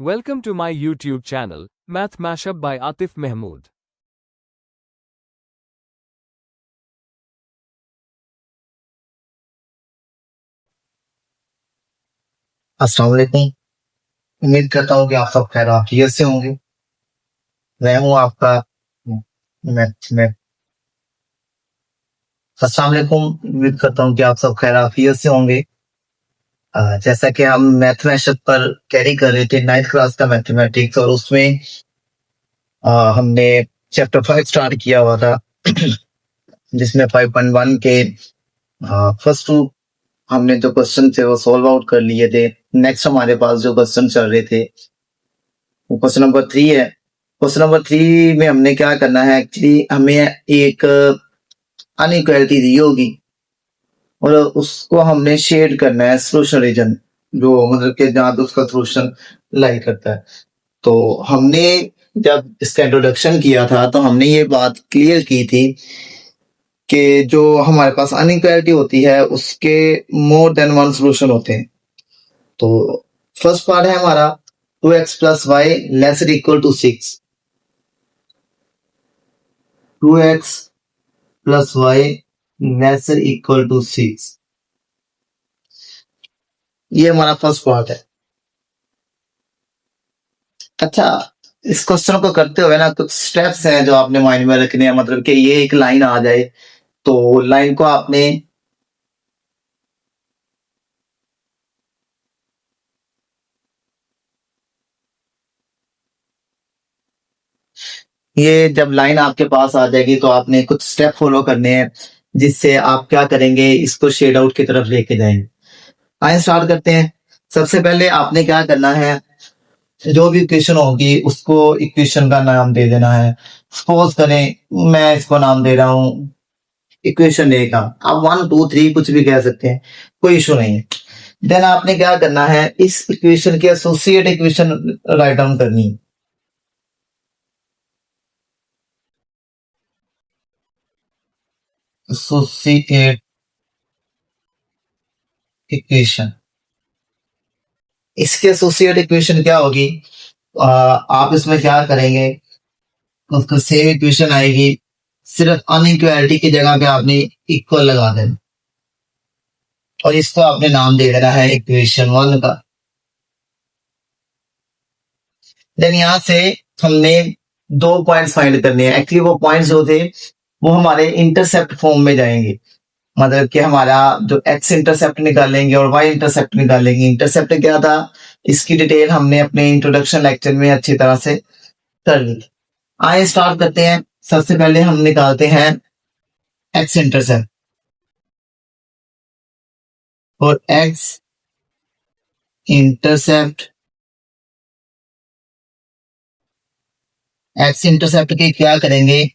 Welcome to my YouTube channel, Math Mashup by Atif Mahmood. अस्सलाम वालेकुम। उम्मीद करता हूँ कि आप सब खैरियत से होंगे। मैं हूँ आपका मैथ में अस्सलाम वालेकुम। उम्मीद करता हूँ कि आप सब खैरियत से होंगे। जैसा कि हम मैथ मैशअप पर कैरी कर रहे थे 9th क्लास का मैथमेटिक्स, और उसमें हमने चैप्टर 5 स्टार्ट किया हुआ था जिसमें 5.1 के फर्स्ट टू हमने जो क्वेश्चन थे वो सॉल्व आउट कर लिए थे। नेक्स्ट हमारे पास जो क्वेश्चन चल रहे थे वो क्वेश्चन नंबर 3 है। क्वेश्चन नंबर 3 में हमने क्या करना है, एक्चुअली हमें एक अनइक्वालिटी दी होगी और उसको हमने शेड करना है सोल्यूशन रीजन, जो मतलब कि जहां पे उसका सोल्यूशन लाई करता है। तो हमने जब इसका इंट्रोडक्शन किया था तो हमने ये बात क्लियर की थी कि जो हमारे पास अनइक्वालिटी होती है उसके मोर देन वन सोल्यूशन होते हैं। तो फर्स्ट पार्ट है हमारा 2x plus y less equal to 6। 2x plus y less equal to 6, ये हमारा फर्स्ट पार्ट है। अच्छा, इस क्वेश्चन को करते हुए ना कुछ स्टेप्स हैं जो आपने माइंड में रखने हैं। मतलब कि ये एक लाइन आ जाए तो लाइन को आपने ये जब लाइन आपके पास आ जाएगी तो आपने कुछ स्टेप फॉलो करने हैं जिससे आप क्या करेंगे, इसको शेड आउट की तरफ लेके जाएंगे। आइए स्टार्ट करते हैं। सबसे पहले आपने क्या करना है, जो भी इक्वेशन होगी उसको इक्वेशन का नाम दे देना है। सपोज करें मैं इसको नाम दे रहा हूं इक्वेशन ए का, आप 1 2 3 कुछ भी कह सकते हैं, कोई इशू नहीं है। देन आपने क्या करना है, इस इक्वेशन की एसोसिएट इक्वेशन राइट डाउन करनी है। एसोसिएट इक्वेशन, इसके एसोसिएट इक्वेशन क्या होगी, आप इसमें क्या करेंगे, उसको सेम इक्वेशन आएगी, सिर्फ अनइक्वालिटी की जगह पे आपने इक्वल लगा देना और इसको आपने नाम दे देना है इक्वेशन 1 का। देन यहां से हमने 2 पॉइंट्स फाइंड करने हैं। एक्चुअली वो पॉइंट्स जो थे वो हमारे इंटरसेप्ट फॉर्म में जाएंगे। मतलब कि हमारा जो एक्स इंटरसेप्ट निकालेंगे और वाई इंटरसेप्ट निकालेंगे। इंटरसेप्ट क्या था, इसकी डिटेल हमने अपने इंट्रोडक्शन लेक्चर में अच्छी तरह से कर ली थी। आइए स्टार्ट करते हैं। सबसे पहले हम निकालते हैं एक्स इंटरसेप्ट, और एक्स इंटरसेप्ट के क्या करेंगे,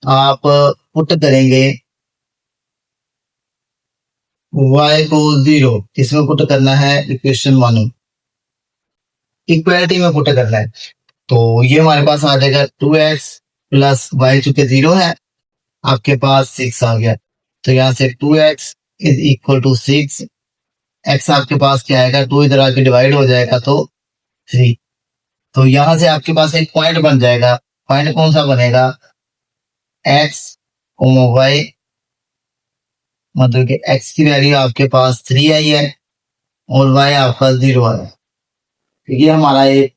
आप पुट करेंगे y को 0, इसमें पुट करना है इक्वेशन 1, इक्वालिटी में पुट करना है। तो ये हमारे पास आ जाएगा 2x प्लस वाई, चूंकि 0 है आपके पास 6 आ गया। तो यहाँ से 2x is equal to 6, x आपके पास क्या आएगा, 2 इधर आके डिवाइड हो जाएगा तो 3। तो यहां से आपके पास एक पॉइंट बन जाएगा। पॉइंट कौन सा बनेगा, x y, मतलब कि x की वैल्यू आपके पास 3 आई है और y आपका 0 आया। ये हमारा एक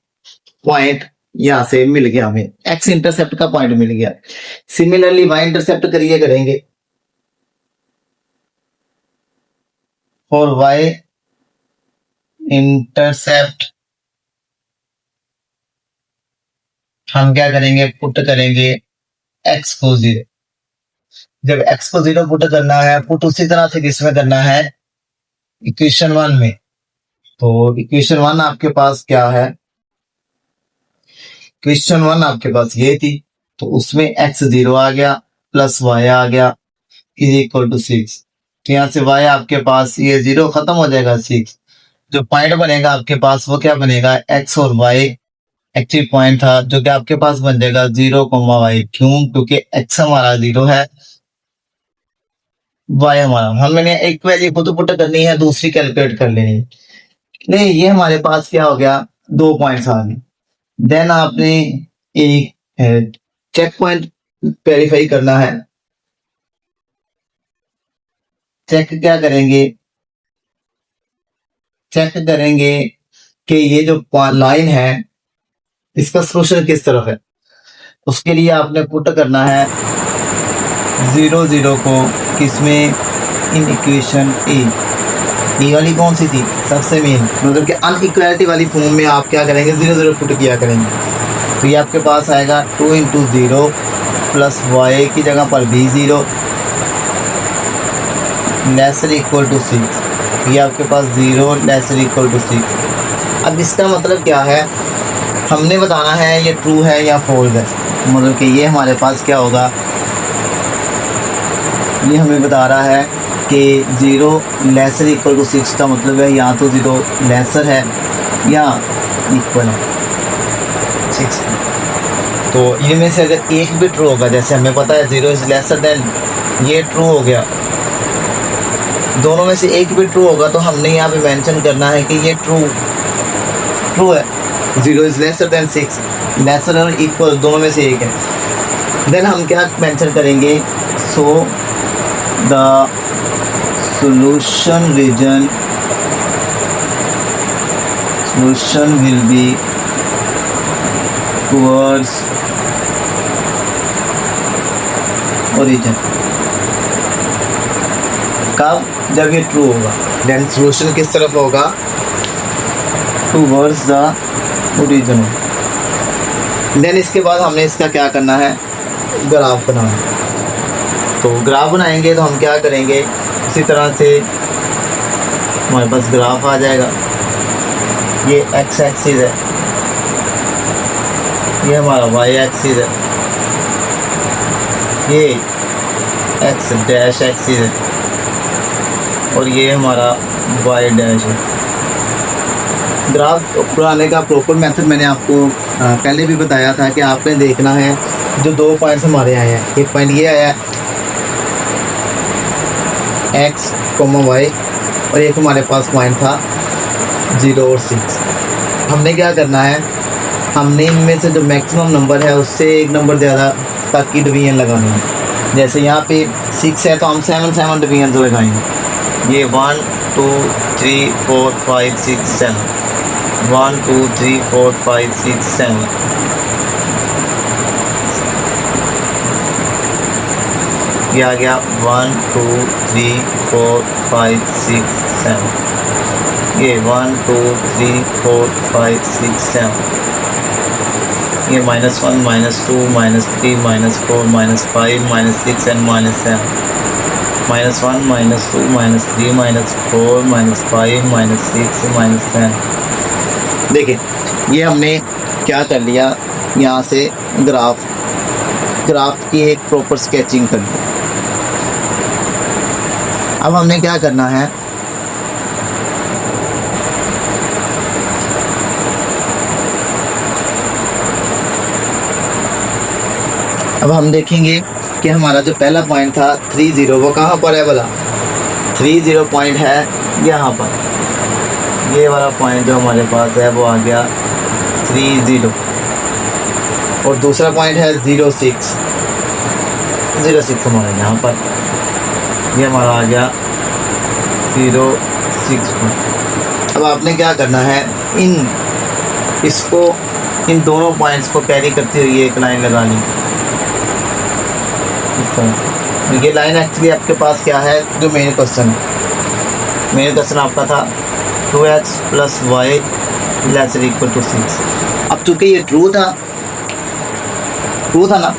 पॉइंट यहां से मिल गया, हमें x इंटरसेप्ट का पॉइंट मिल गया। सिमिलरली y इंटरसेप्ट करिए करेंगे, फॉर y इंटरसेप्ट हम क्या करेंगे, पुट करेंगे x को 0। जब x को 0 पुट करना है, पुट उसी तरह से किसमें करना है, इक्वेशन 1 में। तो इक्वेशन 1 आपके पास क्या है, इक्वेशन 1 आपके पास ये थी, तो उसमें x 0 आ गया प्लस y आ गया इज इक्वल टू 6। तो यहाँ से y आपके पास ये 0 खत्म हो जाएगा, 6। जो पॉइंट बनेगा आपके पास वो क्या बनेगा, x और y एक्टिव पॉइंट था, जो कि आपके पास बन जाएगा 0, y। क्यों, क्योंकि x हमारा 0 है, y हमारा, हमने एक वैल्यू खुद पुट करनी है, दूसरी कैलकुलेट कर लेनी। नहीं, ये हमारे पास क्या हो गया, 2 पॉइंट्स आ गए। देन आपने एक चेक पॉइंट वेरीफाई करना है। चेक क्या करेंगे, चेक करेंगे कि ये जो लाइन है इसका सोल्यूशन किस तरफ है। उसके लिए आपने पुट करना है 0 0 को किसमें, इन इक्वेशन ए वाली कौन सी थी, सबसे मेन, मतलब कि अनइक्वालिटी वाली फॉर्म में आप क्या करेंगे, 0 0 पुट किया करेंगे। तो ये आपके पास आएगा 2 × 0 प्लस वाई की जगह पर भी 0 लेसर इक्वल टू 6। ये आपके पास 0 लेसर इक्वल टू 6। अब इसका मतलब क्या है, हमने बताना है ये ट्रू है या फॉल्स है। मतलब कि ये हमारे पास क्या होगा, ये हमें बता रहा है कि 0 लेसर इक्वल टू 6 का मतलब है या तो 0 लेसर है या इक्वल है 6। तो इनमें से अगर एक भी ट्रू होगा, जैसे हमें पता है 0 इज लेसर देन, ये ट्रू हो गया, दोनों में से एक भी ट्रू होगा तो हमने यहाँ पे मेंशन करना है कि ये ट्रू है। 0 इज लेसर देन 6, लेसर और इक्वल दोनों में से एक है। देन हम क्या मेंशन करेंगे, so the solution will be towards origin। कब, जब ये ट्रू होगा। देन सोल्यूशन किस तरफ होगा, टूवर्ड्स द ओरिजिन। देन इसके बाद हमने इसका क्या करना है, ग्राफ बनाना है। तो ग्राफ बनाएंगे तो हम क्या करेंगे, इसी तरह से हमारे पास ग्राफ आ जाएगा। ये एक्स एक्सिस है, ये हमारा वाई एक्सिस है, ये एक्स डैश एक्सिस है और ये हमारा वाई डैश है। ग्राफ बनाने का प्रॉपर मेथड मैंने आपको पहले भी बताया था कि आपने देखना है जो 2 पॉइंट्स हमारे आए हैं, एक पॉइंट ये आया x, y और एक हमारे पास पॉइंट था 0 और 6। हमने क्या करना है, हमने इनमें से जो मैक्सिमम नंबर है उससे एक नंबर ज़्यादा तक की डिवीजन लगानी है। जैसे यहाँ पे 6 है तो हम 7 डिवीजन लगाएंगे। ये 1 2 3 4 5 6 7, 1 2 3 4 5 6 7, ये आ गया 1 2 3 4 5 6 7, ये 1 2 3 4 5 6 7, ये -1 -2 -3 -4 -5 -6 एंड -7, -1 -2 -3 -4 -5 -6 -10। देखिए ये हमने क्या कर लिया, यहाँ से ग्राफ की एक प्रॉपर स्केचिंग कर ली। अब हमने क्या करना है, अब हम देखेंगे कि हमारा जो पहला पॉइंट था 3 0 वो कहाँ पर है भला। 3 0 पॉइंट है यहाँ पर, ये वाला पॉइंट जो हमारे पास है वो आ गया 3 0। और दूसरा पॉइंट है 0 6 हमारे यहाँ पर, ये हमारा आ गया 0 6 पॉइंट। अब आपने क्या करना है, इन दोनों पॉइंट्स को कैरी करते हुए एक लाइन लगानी। ये लाइन एक्चुअली आपके पास क्या है, जो मेन क्वेश्चन आपका था 2x + y ≤ 6। अब चूंकि ये ट्रू था ना,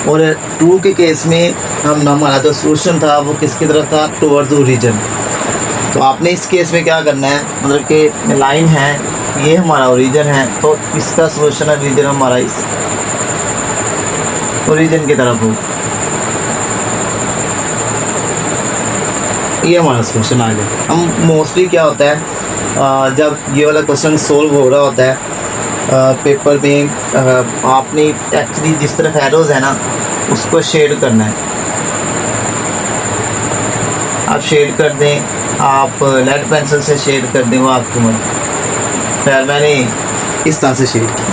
और ट्रू के केस में हमारा जो सोल्यूशन था वो किसकी तरफ था, टुवर्ड्स ओरिजिन। तो आपने इस केस में क्या करना है, मतलब कि लाइन है ये हमारा ओरिजिन है, तो इसका सोल्यूशन ओरिजिन हमारा इस ओरिजिन की तरफ हो, ये हमारा सोल्यूशन आ गया। हम मोस्टली क्या होता है, जब ये वाला क्वेश्चन सोल्व हो रहा होता है पेपर में, आपने एक्चुअली जिस तरफ एरोज है ना उसको शेड करना है। आप शेड कर दें, आप लेड पेंसिल से शेड कर दें, वो आपकी मर्जी। फिर मैंने इस तरह से शेड किया।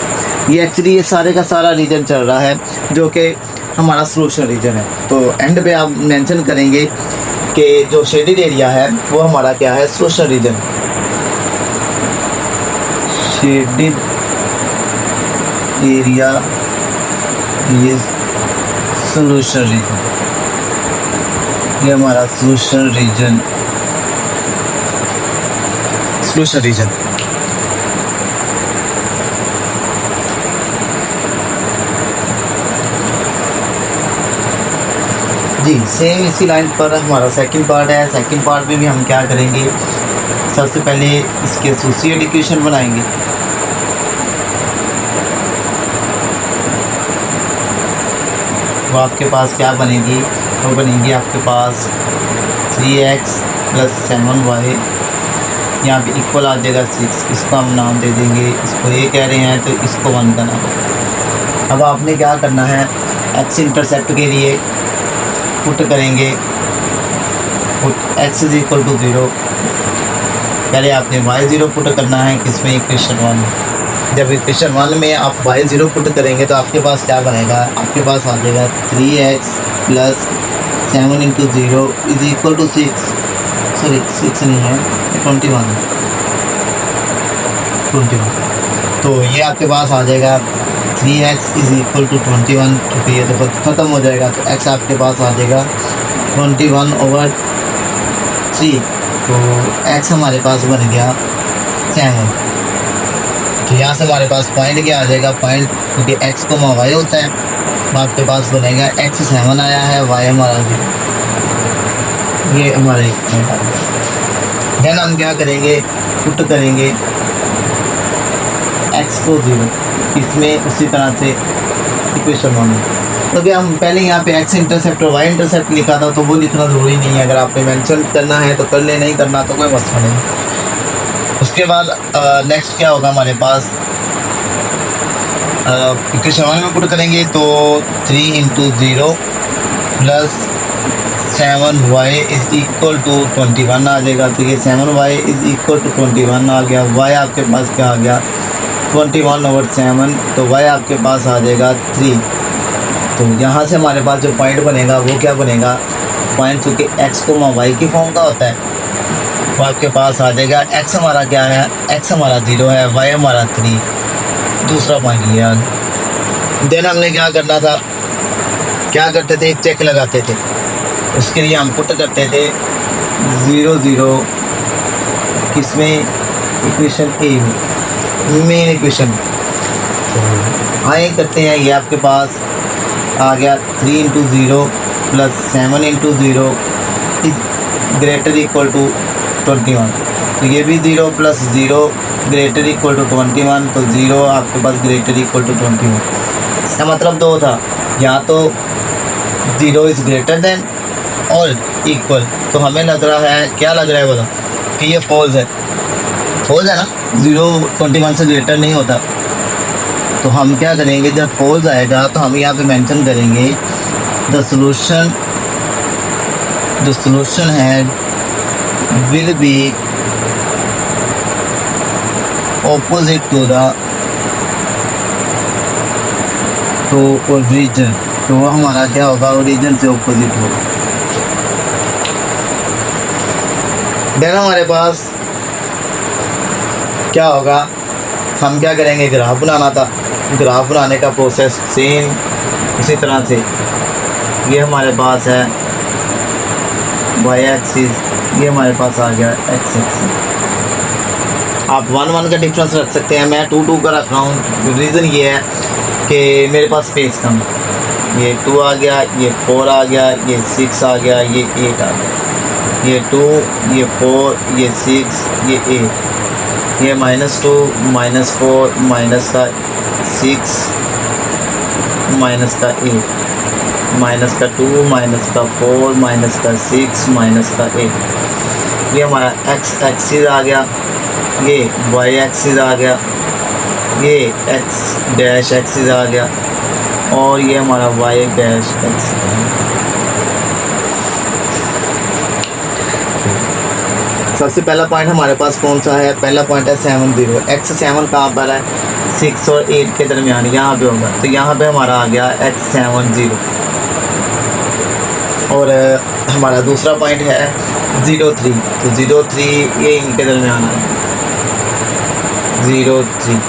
ये एक्चुअली ये सारे का सारा रीजन चल रहा है जो कि हमारा सोल्यूशन रीजन है। तो एंड पे आप मेंशन करेंगे कि जो शेडेड एरिया है वो हमारा क्या है, solution region. Shaded area is solution region, ये हमारा सोल्यूशन रीजन, सोल्यूशन रीजन। जी सेम इसी लाइन पर हमारा सेकंड पार्ट है। सेकंड पार्ट में भी हम क्या करेंगे, सबसे पहले इसके एसोसिएट इक्वेशन बनाएंगे। वो आपके पास क्या बनेगी, वो बनेगी आपके पास 3x + 7y, यहाँ पे इक्वल आ जाएगा 6। इसको हम नाम दे देंगे, इसको ये कह रहे हैं तो इसको 1 का नाम। अब आपने क्या करना है, x इंटरसेप्ट के लिए पुट करेंगे, पुट x = 0। पहले आपने y0 पुट करना है, किसमें, इक्वेशन 1। जब इक्वेशन 1 में आप y0 पुट करेंगे तो आपके पास क्या बनेगा, आपके पास आ जाएगा 3x + 7 × 0 = 6। सॉरी 6 नहीं है, 21। तो ये आपके पास आ जाएगा 3x = 21। क्योंकि ये तो ख़त्म हो जाएगा तो x आपके पास आ जाएगा 21/3। तो x हमारे पास बन गया 7। तो यहाँ से हमारे पास पॉइंट क्या आ जाएगा, पॉइंट क्योंकि x को y होता है तो आपके पास बनेगा x 7 आया है, y हमारा 0। ये हमारे पॉइंट आ गया। देन हम क्या करेंगे, पुट करेंगे x को 0 इसमें, उसी तरह से इक्वेशन 1 में। तो अभी हम पहले यहाँ पे x इंटरसेप्ट और y इंटरसेप्ट लिखा था तो वो लिखना ज़रूरी नहीं है। अगर आपने मेंशन करना है तो कर ले, नहीं करना तो कोई मसला नहीं। उसके बाद नेक्स्ट क्या होगा हमारे पास, इक्वेशन 1 में पुट करेंगे तो 3 × 0 + 7y = 21 आ जाएगा। तो ये 7y = 21 आ गया। y आपके पास क्या आ गया, 21/7। तो y आपके पास आ जाएगा 3। तो यहाँ से हमारे पास जो पॉइंट बनेगा वो क्या बनेगा, पॉइंट चूँकि x को y की फॉर्म का होता है वो आपके पास आ जाएगा। x हमारा क्या है, x हमारा 0 है, y हमारा 3। दूसरा पॉइंट ये आ गया। देन हमने क्या करना था, क्या करते थे, एक चेक लगाते थे। उसके लिए हम पुट करते थे 0 0 किसमें, इक्वेशन ए में, मेन इक्वेशन। तो आए करते हैं, ये आपके पास आ गया 3 × 0 + 7 × 0 > 21। तो ये भी 0 + 0 > 21। तो 0 आपके पास > 21। इसका मतलब 2 था, या तो 0 इज़ ग्रेटर देन और इक्वल। तो हमें लग रहा है, क्या लग रहा है बोला कि ये फॉल्स है, फॉल्स है ना, 0 21 से ग्रेटर नहीं होता। तो हम क्या करेंगे, जब फॉल्स आएगा तो हम यहाँ पे मेंशन करेंगे द सॉल्यूशन है will be opposite to the origin. तो वो हमारा क्या होगा, ओरिजिन से ऑपोजिट होगा। देन हमारे पास क्या होगा, हम क्या करेंगे, ग्राफ बनाना था। ग्राफ बनाने का प्रोसेस सेम इसी तरह से, ये हमारे पास है y एक्सिस, ये हमारे पास आ गया x एक्सिस। आप 1 1 का डिफरेंस रख सकते हैं, मैं 2 2 का रख रहा हूँ। रीज़न ये है कि मेरे पास स्पेस कम, ये 2 आ गया, ये 4 आ गया, ये 6 आ गया, ये 8 आ गया, ये 2, ये 4, ये 6, ये 8, ये -2 -4 माइनस का 6 माइनस का 8 माइनस का 2 माइनस का 4 माइनस का 6 माइनस का 8। ये हमारा x एक्सिस आ गया, ये y एक्सिस आ गया, ये x डैश एक्सिस आ गया और ये हमारा y डैश एक्सिस आ गया। सबसे पहला पॉइंट हमारे पास कौन सा है? पहला पॉइंट है 7 0। x 7 कहाँ पर है? 6 और 8 के दरमियान यहाँ पे होगा, तो यहाँ पे हमारा आ गया x 7 0। और हमारा दूसरा पॉइंट है 0 3, तो 0 3 ये इनके दरमियान है 0 3।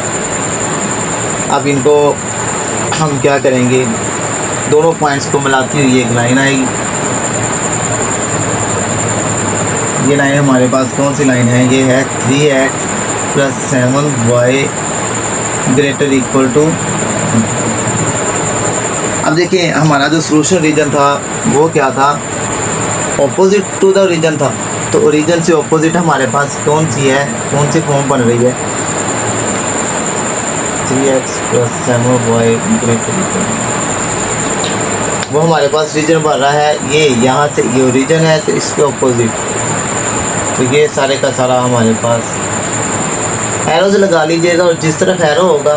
अब इनको हम क्या करेंगे, दोनों पॉइंट्स को मिलाती हुई एक लाइन आएगी। ये लाइन हमारे पास कौन सी लाइन है? ये है 3x + 7y greater equal to. अब देखिए हमारा जो सोल्यूशन रीजन था वो क्या था? ऑपोजिट टू द रीजन था। तो ओरिजिन से ऑपोजिट हमारे पास कौन सी है, कौन सी फॉर्म बन रही है? 3x + 7y ग्रेटर इक्वल, वो हमारे पास रीजन बन रहा है। ये यहाँ से ये ओरिजिन है तो इसके ऑपोजिट, तो ये सारे का सारा हमारे पास एरो से लगा लीजिएगा और जिस तरफ एरो होगा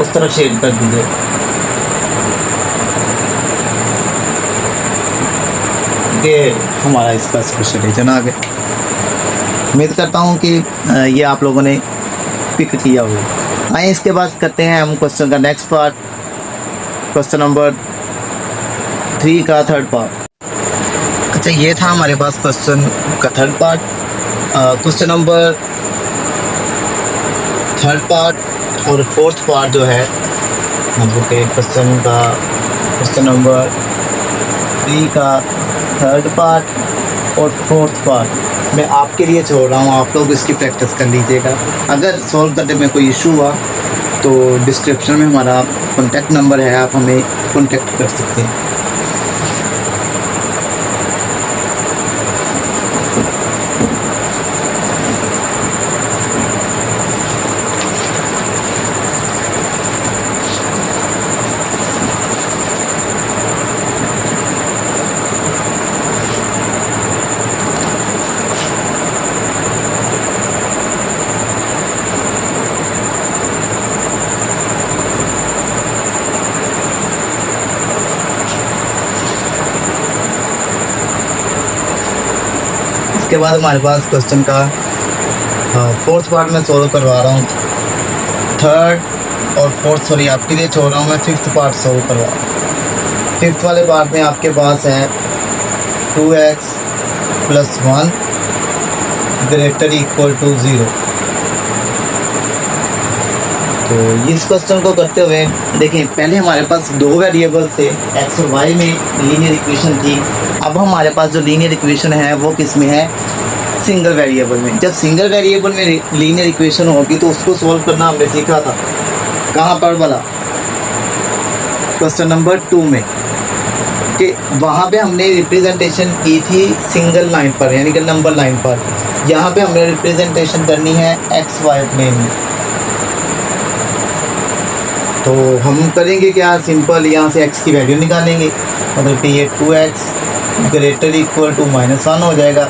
उस तरफ शेड कर दीजिए। ये हमारा इसका स्पेशल रीजन आ गया। उम्मीद करता हूँ कि ये आप लोगों ने पिक किया होगा। आइए इसके बाद करते हैं हम क्वेश्चन का नेक्स्ट पार्ट, क्वेश्चन नंबर 3 का थर्ड पार्ट। अच्छा, ये था हमारे पास क्वेश्चन का third part. Question number third part और फोर्थ पार्ट जो है मतलब के क्वेश्चन नंबर 3 का थर्ड पार्ट और फोर्थ पार्ट मैं आपके लिए छोड़ रहा हूँ। आप लोग इसकी प्रैक्टिस कर लीजिएगा। अगर सॉल्व करने में कोई इशू हुआ तो डिस्क्रिप्शन में हमारा कॉन्टैक्ट नंबर है, आप हमें कॉन्टैक्ट कर सकते हैं। इसके बाद हमारे पास क्वेश्चन का फोर्थ पार्ट में सॉल्व करवा रहा हूँ। थर्ड और फोर्थ सॉरी आपके लिए छोड़ रहा हूँ, मैं फिफ्थ पार्ट सॉल्व करवा रहा हूँ। फिफ्थ वाले पार्ट में आपके पास है 2x + 1 ग्रेटर इक्वल टू 0। तो इस क्वेश्चन को करते हुए देखिए, पहले हमारे पास दो वेरिएबल थे, x और y में लीनियर इक्वेशन थी। अब हमारे पास जो लीनियर इक्वेशन है वो किस में है? सिंगल वेरिएबल में। जब सिंगल वेरिएबल में लीनियर इक्वेशन होगी तो उसको सॉल्व करना हमने सीखा था। कहाँ पर वाला? क्वेश्चन नंबर 2 में, कि वहाँ पे हमने रिप्रेजेंटेशन की थी सिंगल लाइन पर, यानी कि नंबर लाइन पर। यहाँ पे हमने रिप्रेजेंटेशन करनी है एक्स वाई प्लेन में। तो हम करेंगे क्या? सिंपल यहाँ से x की वैल्यू निकालेंगे, मतलब कि ये 2x ग्रेटर इक्वल टू -1 हो जाएगा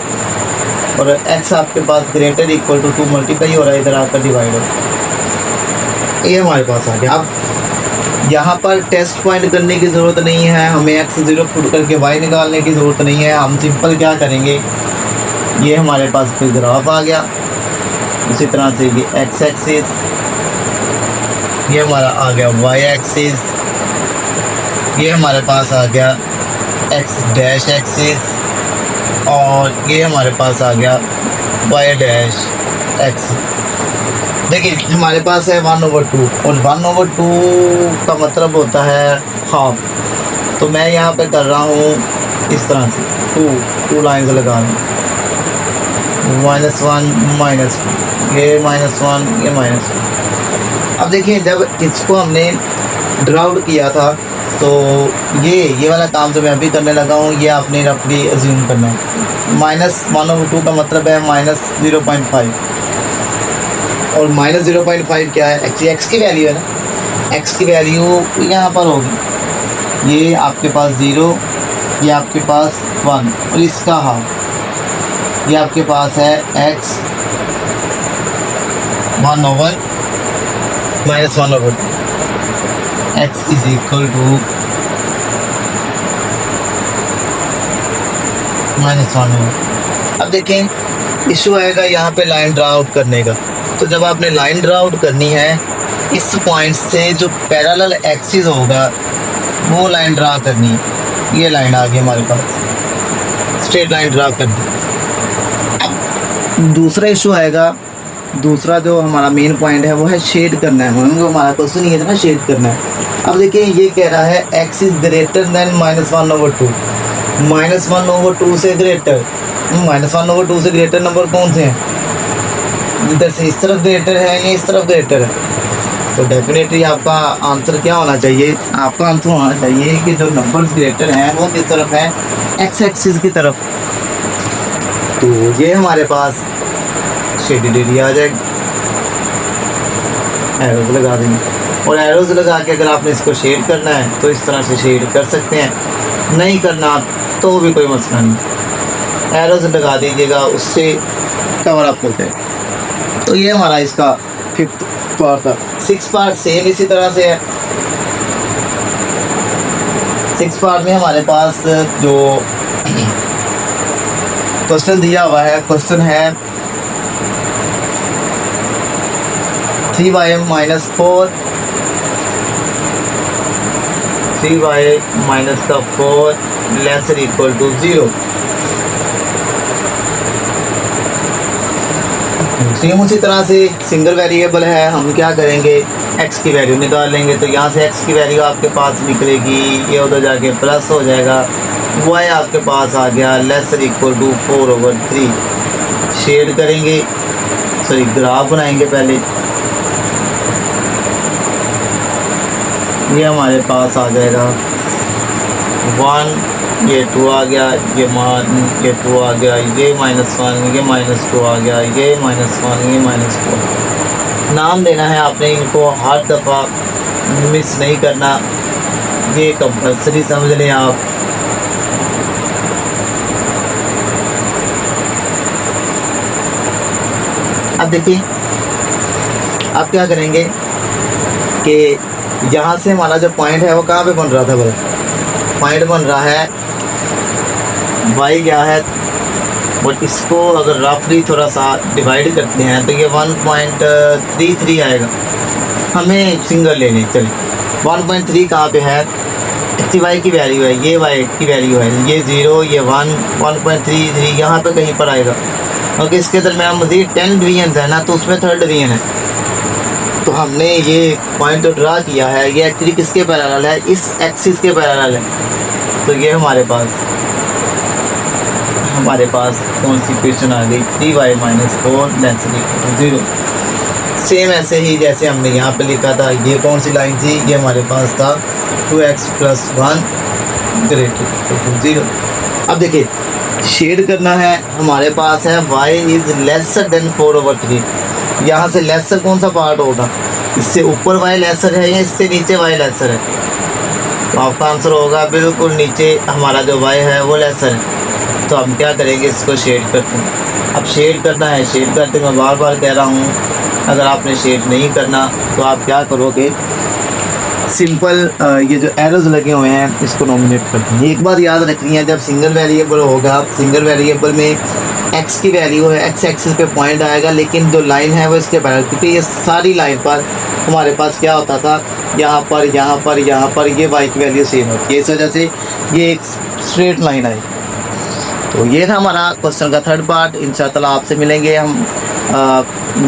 और x आपके पास ग्रेटर इक्वल टू 2 मल्टीप्लाई हो रहा है, इधर आकर डिवाइड हो। ये हमारे पास आ गया। अब यहाँ पर टेस्ट पॉइंट करने की ज़रूरत नहीं है, हमें x 0 पुट करके y निकालने की ज़रूरत नहीं है। हम सिंपल क्या करेंगे, ये हमारे पास कोई ग्राफ आ गया, उसी तरह से ये x एक्सिस, ये हमारा आ गया y एक्सिस, ये हमारे पास आ गया x डैश एक्सिस और ये हमारे पास आ गया y डैश एक्सिस। देखिए हमारे पास है 1/2 और 1/2 का मतलब होता है हाफ। तो मैं यहाँ पे कर रहा हूँ इस तरह से, टू लाइन्स लगा रहा हूँ, -1 ये -1 ये -1। अब देखिए जब इसको हमने ड्राउट किया था तो ये वाला काम जो मैं अभी करने लगा हूँ ये आपने रफली अज्यूम करना है। -1/2 का मतलब है -0.5 और -0.5 क्या है? एक्चुअली x की वैल्यू है ना, x की वैल्यू यहाँ पर होगी, ये आपके पास 0, ये आपके पास 1 और इसका हाफ, ये आपके पास है x 1/(-1/2) x is equal to -1/(-1). अब देखें इशू आएगा यहाँ पे लाइन ड्रा आउट करने का। तो जब आपने लाइन ड्रा आउट करनी है, इस पॉइंट से जो पैरेलल एक्सिस होगा वो लाइन ड्रा करनी है। ये लाइन आ गई हमारे पास, स्ट्रेट लाइन ड्रा करनी। अब दूसरा इशू आएगा, दूसरा जो हमारा मेन पॉइंट है वो है शेड करना है। हमारा क्वेश्चन ये था ना, शेड करना है। अब देखिए ये कह रहा है x इज ग्रेटर देन -1/2, -1/2 से ग्रेटर, -1/2 से ग्रेटर नंबर कौन से हैं? इधर से इस तरफ ग्रेटर है या इस तरफ ग्रेटर है? तो डेफिनेटली आपका आंसर क्या होना चाहिए? आपका आंसर होना चाहिए कि जो नंबर्स ग्रेटर हैं वो किस तरफ है? x एक्सिस की तरफ। तो ये हमारे पास शेडेड एरिया आ जाएगा। एरोज लगा देंगे, और एरोज लगा के अगर आपने इसको शेड करना है तो इस तरह से शेड कर सकते हैं, नहीं करना तो भी कोई मसला नहीं, एरोज लगा दीजिएगा, उससे कवर अप करते हैं। तो ये हमारा इसका 5th पार्ट था। 6th पार्ट सेम इसी तरह से है। 6th पार्ट में हमारे पास जो क्वेश्चन दिया हुआ है, क्वेश्चन है 3y - 4, 3y - 4 laser equal to 0। Same उसी तरह से सिंगल वेरिएबल है, हम क्या करेंगे? x की वैल्यू निकाल लेंगे। तो यहाँ से x की वैल्यू आपके पास निकलेगी, ये उधर जाके प्लस हो जाएगा, y आपके पास आ गया लेसर इक्वल टू 4/3। शेड करेंगे, सॉरी ग्राफ बनाएंगे पहले। ये हमारे पास आ जाएगा 1, ये 2 आ गया, ये 2 आ गया, ये -1, ये -2 आ गया, ये -1, ये -4। नाम देना है आपने इनको, हर दफ़ा मिस नहीं करना, ये कंपल्सरी समझ लें आप। अब देखिए आप क्या करेंगे कि यहाँ से हमारा जो पॉइंट है वो कहाँ पे बन रहा था? बोला पॉइंट बन रहा है y क्या है, बट इसको अगर रफली थोड़ा सा डिवाइड करते हैं तो ये 1.33 आएगा। हमें सिंगल लेनी, चलिए 1.3 कहाँ पे है? y की वैल्यू है, ये y की वैल्यू है, ये 0, ये 1, 1.33 यहाँ पे कहीं पर आएगा। क्योंकि इसके दरम्यान मज़ीद 10 डिवीजन है ना, तो उसमें 3rd डिवीजन है। तो हमने ये पॉइंट जो ड्रा किया है ये एक्चुअली किसके पैरेलल है? इस एक्सिस के पैरेलल है। तो ये हमारे पास कौन सी इक्वेशन आ गई? 3y - 4 laser equal to 0। Same ऐसे ही जैसे हमने यहाँ पे लिखा था, ये कौन सी लाइन थी? ये हमारे पास था 2x + 1 ग्रेटर इक्वल टू 0। अब देखिए शेड करना है, हमारे पास है y इज़ लेसर देन 4/3। यहाँ से लेसर कौन सा पार्ट होगा? इससे ऊपर y लेसर है या इससे नीचे y लेसर है? तो आपका आंसर होगा बिल्कुल नीचे, हमारा जो y है वो लेसर है। तो हम क्या करेंगे? इसको शेड करते हैं। अब शेड करना है, शेड करते मैं बार बार कह रहा हूँ, अगर आपने शेड नहीं करना तो आप क्या करोगे? सिंपल ये जो एरोज लगे हुए हैं इसको नॉमिनेट करते हैं। एक बात याद रखनी है, जब सिंगल वेरिएबल होगा, सिंगल वेरिएबल में x की वैल्यू है, x एक्सिस पे पॉइंट आएगा, लेकिन जो लाइन है वो इसके पैरेलल, क्योंकि ये सारी लाइन पर हमारे पास क्या होता था? यहाँ पर ये y की वैल्यू सेम होती है, इस वजह से ये एक स्ट्रेट लाइन आई। तो ये था हमारा क्वेश्चन का 3rd पार्ट। इंशाअल्लाह आपसे मिलेंगे हम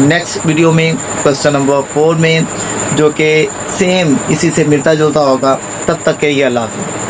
नेक्स्ट वीडियो में क्वेश्चन नंबर 4 में, जो कि सेम इसी से मिलता जुलता होगा। तब तक के लिए अल्लाह हाफ़िज़।